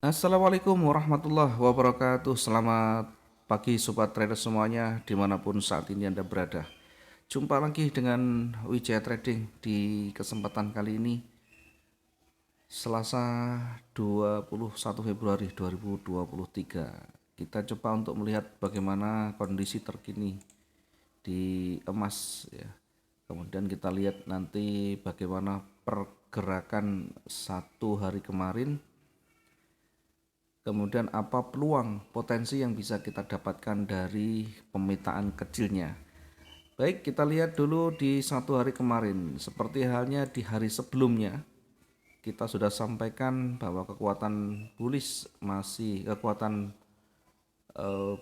Assalamualaikum warahmatullahi wabarakatuh. Selamat pagi sobat trader semuanya dimanapun saat ini Anda berada. Jumpa lagi dengan Wijaya Trading di kesempatan kali ini Selasa 21 Februari 2023. Kita coba untuk melihat bagaimana kondisi terkini di emas ya. Kemudian kita lihat nanti bagaimana pergerakan satu hari kemarin. Kemudian apa peluang potensi yang bisa kita dapatkan dari pemetaan kecilnya. Baik, kita lihat dulu di satu hari kemarin. Seperti halnya di hari sebelumnya, kita sudah sampaikan bahwa kekuatan bullish masih kekuatan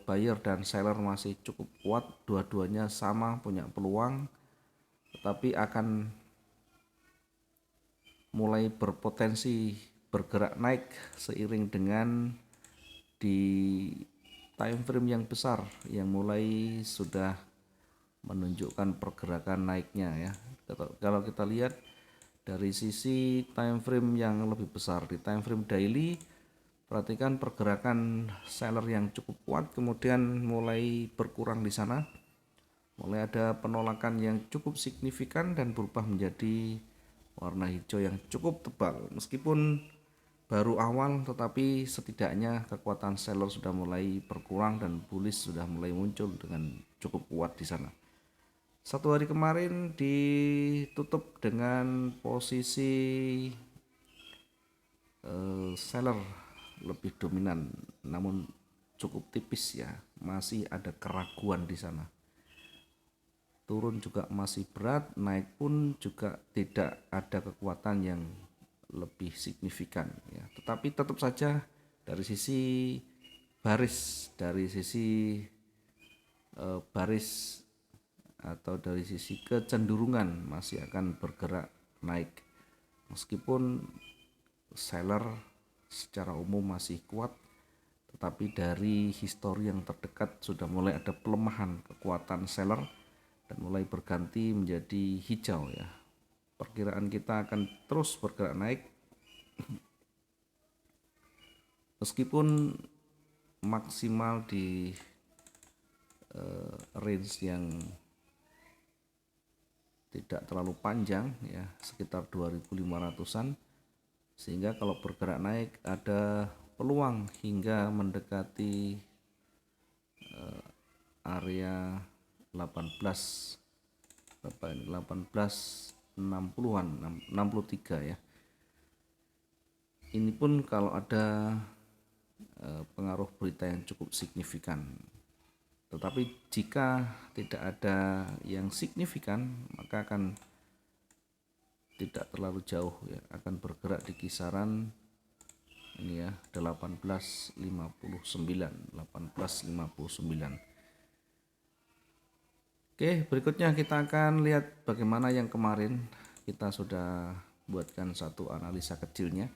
buyer dan seller masih cukup kuat. Dua-duanya sama punya peluang, tetapi akan mulai berpotensi bergerak naik seiring dengan di time frame yang besar yang mulai sudah menunjukkan pergerakan naiknya ya. Kalau kita lihat dari sisi time frame yang lebih besar di time frame daily, perhatikan pergerakan seller yang cukup kuat kemudian mulai berkurang di sana. Mulai ada penolakan yang cukup signifikan dan berubah menjadi warna hijau yang cukup tebal. Meskipun baru awal tetapi setidaknya kekuatan seller sudah mulai berkurang dan bullish sudah mulai muncul dengan cukup kuat di sana. Satu hari kemarin ditutup dengan posisi seller lebih dominan namun cukup tipis ya, masih ada keraguan di sana. Turun juga masih berat, naik pun juga tidak ada kekuatan yang lebih signifikan ya. Tetapi tetap saja dari sisi baris atau dari sisi kecenderungan masih akan bergerak naik. Meskipun seller secara umum masih kuat, tetapi dari histori yang terdekat sudah mulai ada pelemahan kekuatan seller dan mulai berganti menjadi hijau ya. Perkiraan kita akan terus bergerak naik meskipun maksimal di range yang tidak terlalu panjang ya, sekitar 2500-an, sehingga kalau bergerak naik ada peluang hingga mendekati area 18 berapa ini 1860-an 63 ya. Ini pun kalau ada pengaruh berita yang cukup signifikan. Tetapi jika tidak ada yang signifikan, maka akan tidak terlalu jauh ya, akan bergerak di kisaran ini ya 1859. Oke, berikutnya kita akan lihat bagaimana yang kemarin kita sudah buatkan satu analisa kecilnya.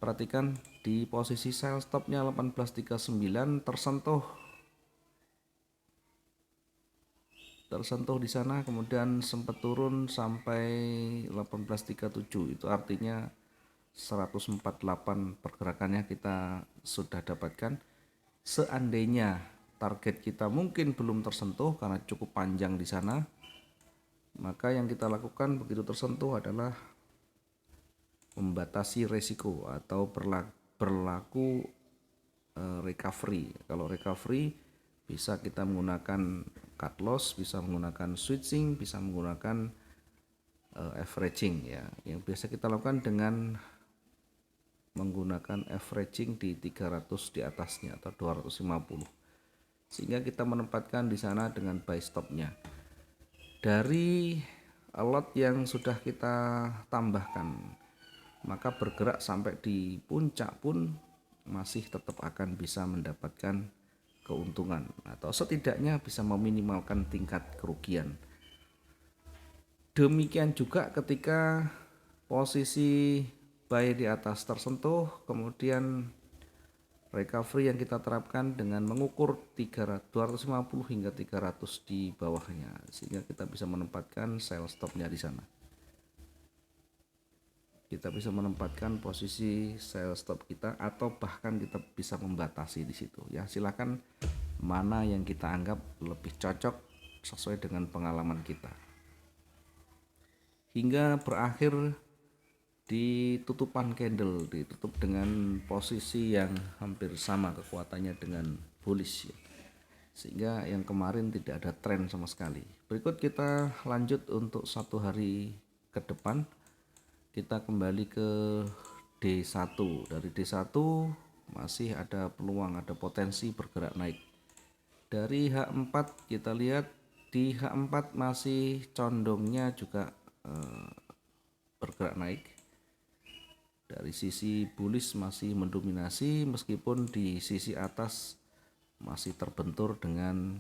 Perhatikan di posisi sell stopnya 1839 tersentuh di sana, kemudian sempat turun sampai 1837. Itu artinya 148 pergerakannya kita sudah dapatkan. Seandainya target kita mungkin belum tersentuh karena cukup panjang di sana, maka yang kita lakukan begitu tersentuh adalah membatasi resiko atau berlaku recovery. Kalau recovery bisa kita menggunakan cut loss, bisa menggunakan switching, bisa menggunakan averaging ya. Yang biasa kita lakukan dengan menggunakan averaging di 300 di atasnya atau 250. Sehingga kita menempatkan di sana dengan buy stopnya. Dari lot yang sudah kita tambahkan, maka bergerak sampai di puncak pun masih tetap akan bisa mendapatkan keuntungan atau setidaknya bisa meminimalkan tingkat kerugian. Demikian juga ketika posisi buy di atas tersentuh, kemudian recovery yang kita terapkan dengan mengukur 250 hingga 300 di bawahnya, sehingga kita bisa menempatkan sell stopnya di sana. kita bisa menempatkan posisi sell stop kita atau bahkan kita bisa membatasi di situ ya. Silakan mana yang kita anggap lebih cocok sesuai dengan pengalaman kita. Hingga berakhir di tutupan candle, ditutup dengan posisi yang hampir sama kekuatannya dengan bullish ya. Sehingga yang kemarin tidak ada tren sama sekali. Berikut kita lanjut untuk 1 hari ke depan. Kita kembali ke D1. Dari D1 masih ada peluang, ada potensi bergerak naik. Dari H4 kita lihat di H4 masih condongnya juga bergerak naik. Dari sisi bullish masih mendominasi meskipun di sisi atas masih terbentur dengan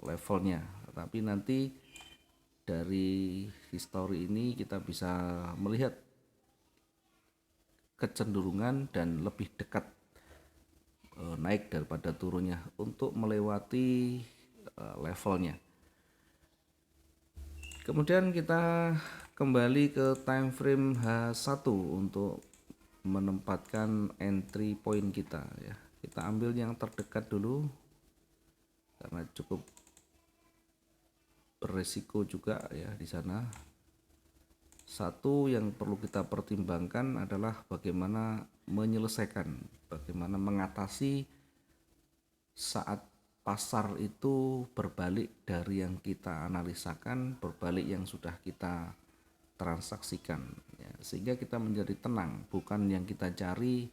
levelnya. Tetapi nanti dari histori ini kita bisa melihat kecenderungan dan lebih dekat naik daripada turunnya untuk melewati levelnya. Kemudian kita kembali ke time frame H1 untuk menempatkan entry point kita ya. Kita ambil yang terdekat dulu karena cukup beresiko juga ya di sana. Satu yang perlu kita pertimbangkan adalah bagaimana menyelesaikan, bagaimana mengatasi saat pasar itu berbalik dari yang kita analisakan, berbalik yang sudah kita transaksikan ya, sehingga kita menjadi tenang, bukan yang kita cari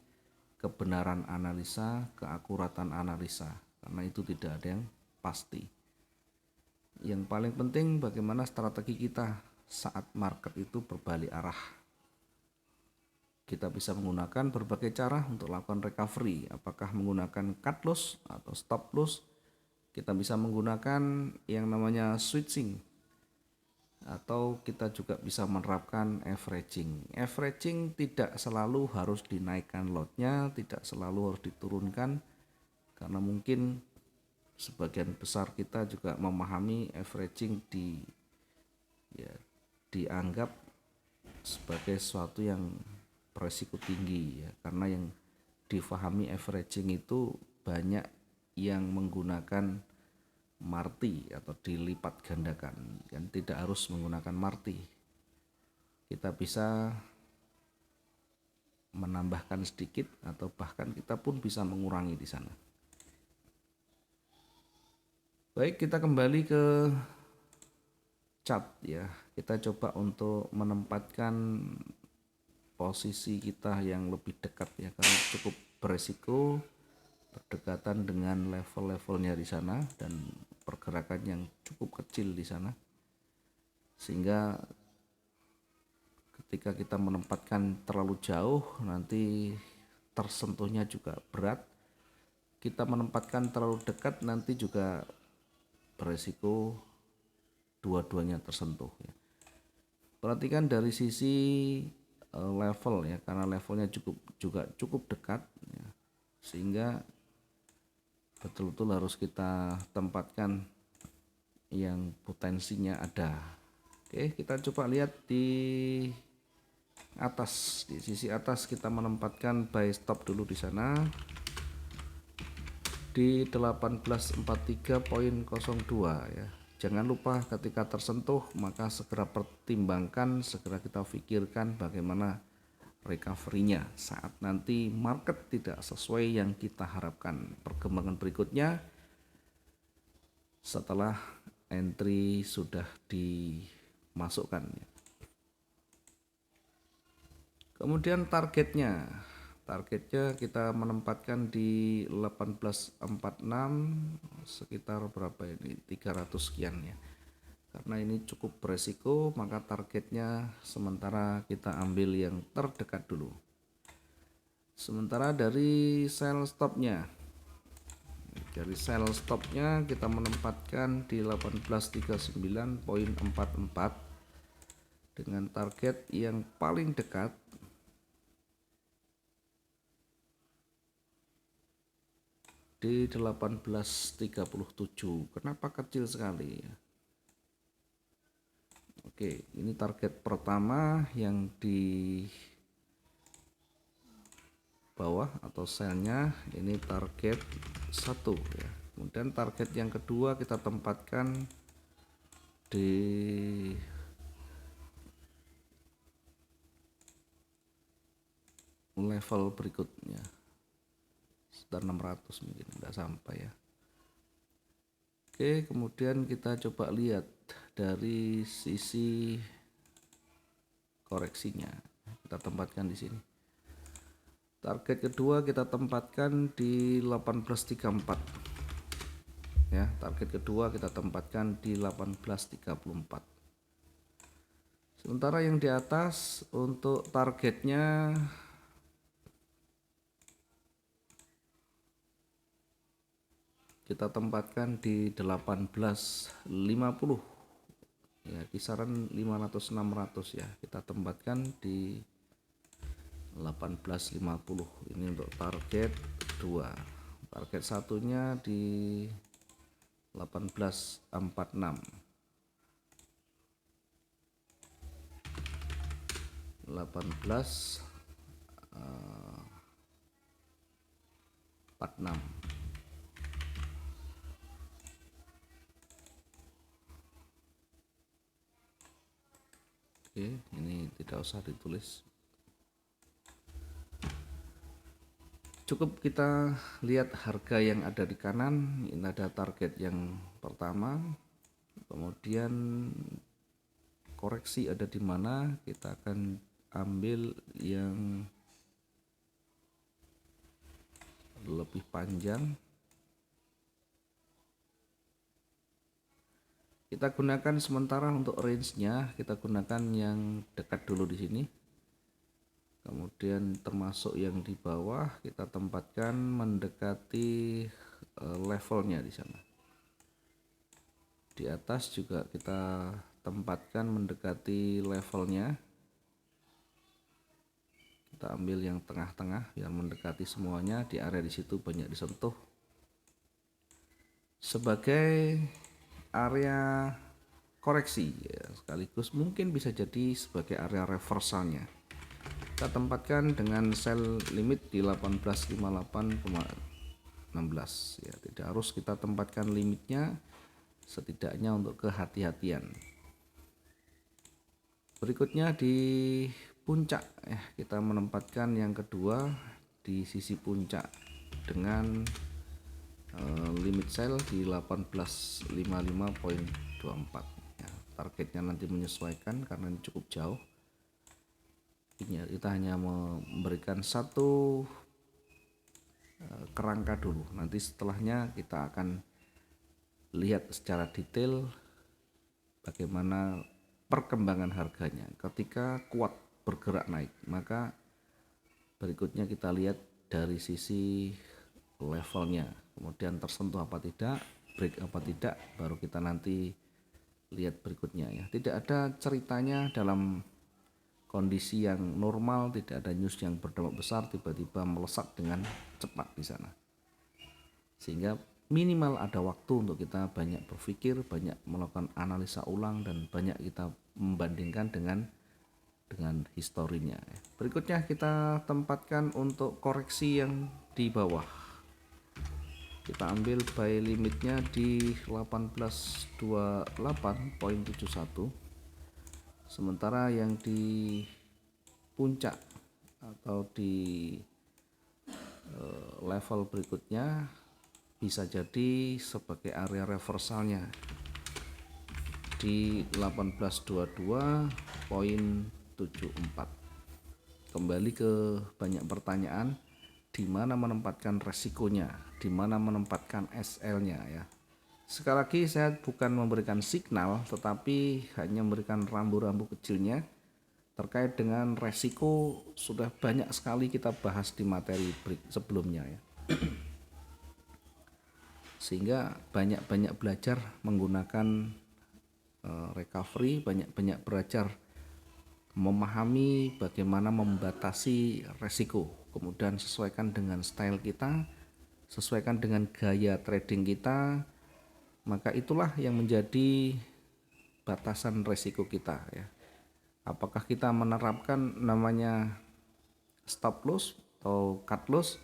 kebenaran analisa, keakuratan analisa, karena itu tidak ada yang pasti. Yang paling penting bagaimana strategi kita saat market itu berbalik arah. Kita bisa menggunakan berbagai cara untuk lakukan recovery, apakah menggunakan cut loss atau stop loss. Kita bisa menggunakan yang namanya switching, atau kita juga bisa menerapkan averaging. Averaging tidak selalu harus dinaikkan lotnya, tidak selalu harus diturunkan, karena mungkin sebagian besar kita juga memahami averaging dianggap sebagai sesuatu yang beresiko tinggi ya, karena yang difahami averaging itu banyak yang menggunakan marti atau dilipat gandakan, kan tidak harus menggunakan marti. Kita bisa menambahkan sedikit atau bahkan kita pun bisa mengurangi di sana. Baik, kita kembali ke chart ya. Kita coba untuk menempatkan posisi kita yang lebih dekat ya, karena cukup beresiko berdekatan dengan level-levelnya di sana dan pergerakan yang cukup kecil di sana, sehingga ketika kita menempatkan terlalu jauh nanti tersentuhnya juga berat. Kita menempatkan terlalu dekat nanti juga beresiko dua-duanya tersentuh ya. Perhatikan dari sisi level ya, karena levelnya cukup dekat ya, sehingga betul-betul harus kita tempatkan yang potensinya ada. Oke, kita coba lihat di atas, di sisi atas kita menempatkan buy stop dulu di sana di 1843.02 ya. Jangan lupa ketika tersentuh maka segera pertimbangkan, segera kita pikirkan bagaimana recovery-nya saat nanti market tidak sesuai yang kita harapkan. Perkembangan berikutnya setelah entry sudah dimasukkan. Kemudian targetnya kita menempatkan di 1846, sekitar berapa ini, 300 sekian ya. Karena ini cukup beresiko, maka targetnya sementara kita ambil yang terdekat dulu. Sementara dari sell stopnya kita menempatkan di 1839.44 dengan target yang paling dekat di 1837. Kenapa kecil sekali ya? Oke, ini target pertama yang di bawah atau selnya, ini target 1 ya. Kemudian target yang kedua kita tempatkan di level berikutnya, sekitar 600 mungkin, enggak sampai ya. Oke, kemudian kita coba lihat dari sisi koreksinya. Kita tempatkan di sini. Target kedua kita tempatkan di 1834. Ya, target kedua kita tempatkan di 1834. Sementara yang di atas untuk targetnya kita tempatkan di 1850 ya, kisaran 500-600 ya, kita tempatkan di 1850. Ini untuk target 2. Target satunya di 1846. 1846. Oke, ini tidak usah ditulis. Cukup kita lihat harga yang ada di kanan. Ini ada target yang pertama. Kemudian koreksi ada di mana, kita akan ambil yang lebih panjang. Kita gunakan sementara untuk range-nya, kita gunakan yang dekat dulu di sini. Kemudian termasuk yang di bawah kita tempatkan mendekati levelnya di sana. Di atas juga kita tempatkan mendekati levelnya. Kita ambil yang tengah-tengah biar mendekati semuanya, di area di situ banyak disentuh. Sebagai area koreksi ya, sekaligus mungkin bisa jadi sebagai area reversalnya. Kita tempatkan dengan sell limit di 1858,16 ya, tidak harus kita tempatkan limitnya, setidaknya untuk kehati-hatian. Berikutnya di puncak ya, kita menempatkan yang kedua di sisi puncak dengan limit sell di 1855.24 ya. Targetnya nanti menyesuaikan karena ini cukup jauh. Ini kita hanya memberikan satu kerangka dulu, nanti setelahnya kita akan lihat secara detail bagaimana perkembangan harganya. Ketika kuat bergerak naik, maka berikutnya kita lihat dari sisi levelnya, kemudian tersentuh apa tidak, break apa tidak, baru kita nanti lihat berikutnya ya. Tidak ada ceritanya dalam kondisi yang normal, tidak ada news yang berdampak besar tiba-tiba melesat dengan cepat di sana, sehingga minimal ada waktu untuk kita banyak berpikir, banyak melakukan analisa ulang, dan banyak kita membandingkan dengan historinya. Berikutnya kita tempatkan untuk koreksi yang di bawah. Kita ambil buy limitnya di 1828.71. Sementara yang di puncak atau di level berikutnya bisa jadi sebagai area reversalnya di 1822.74. Kembali ke banyak pertanyaan, di mana menempatkan resikonya, di mana menempatkan SL-nya ya. Sekali lagi saya bukan memberikan signal, tetapi hanya memberikan rambu-rambu kecilnya terkait dengan resiko. Sudah banyak sekali kita bahas di materi sebelumnya ya. Sehingga banyak-banyak belajar menggunakan recovery, banyak-banyak belajar memahami bagaimana membatasi resiko, kemudian sesuaikan dengan style kita, sesuaikan dengan gaya trading kita. Maka itulah yang menjadi batasan resiko kita ya. Apakah kita menerapkan namanya stop loss atau cut loss?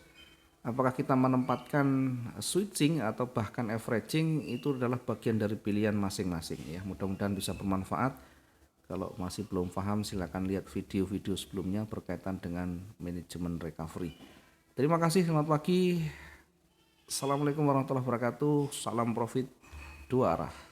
Apakah kita menempatkan switching atau bahkan averaging? Itu adalah bagian dari pilihan masing-masing ya. Mudah-mudahan bisa bermanfaat. Kalau masih belum paham silakan lihat video-video sebelumnya berkaitan dengan manajemen recovery. Terima kasih, selamat pagi. Assalamualaikum warahmatullahi wabarakatuh. Salam profit dua arah.